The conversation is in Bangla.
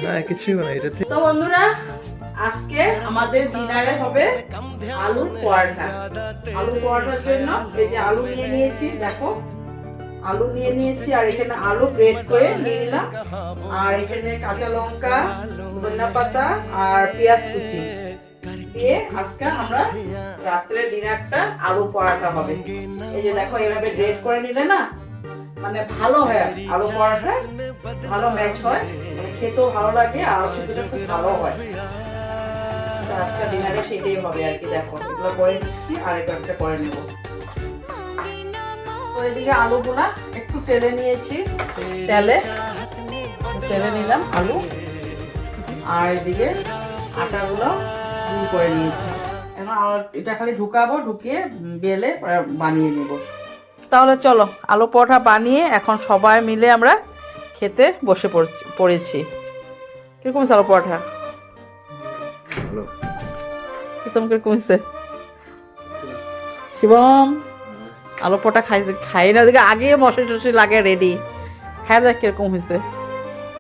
না কিছুই না এটা। তো বন্ধুরা আজকে আমাদের ডিনারে হবে আলু পরোটা। আলু পরোটার জন্য এই যে আলু নিয়ে নিয়েছি, দেখো আলু নিয়ে নিয়েছি, আর এখানে আলু গ্রেট করে নিয়ে নিলাম, আর এখানে কাঁচা লঙ্কা, ধনিয়া পাতা আর পেঁয়াজ কুচি দিয়ে আজকে আমরা রাত্রে ডিনারটা আলু পরোটা হবে। এই যে দেখো এইভাবে গ্রেট করে নিলে না মানে ভালো হয়, আলু পরোটা ভালো ম্যাচ হয়, মানে খেতেও ভালো লাগে আর খেতে খুব ভালো হয়। আজকে ডিনারে সেটাই হবে আর কি। দেখো এগুলো করে নিচ্ছি আর একটা করে নেব। তো এদিকে আলুগুলা একটু তেলে নিয়েছি, তেলে নিলাম আলু, আর এদিকে আটাগুলো গুঁড়ো করে নিয়েছি। এখন এটা খালি ঢুকাবো, ঢুকিয়ে বেলে বানিয়ে নেব। তাহলে চলো আলু পরোটা বানিয়ে এখন সবাই মিলে আমরা খেতে বসে পড়েছি। কিরকম আলু পরোটা? কিরকম হয়েছে শিবম? আলু পরোটা খাই না, আগে মশলা টসি লাগে রেডি, খাই দেখ কিরকম হয়েছে।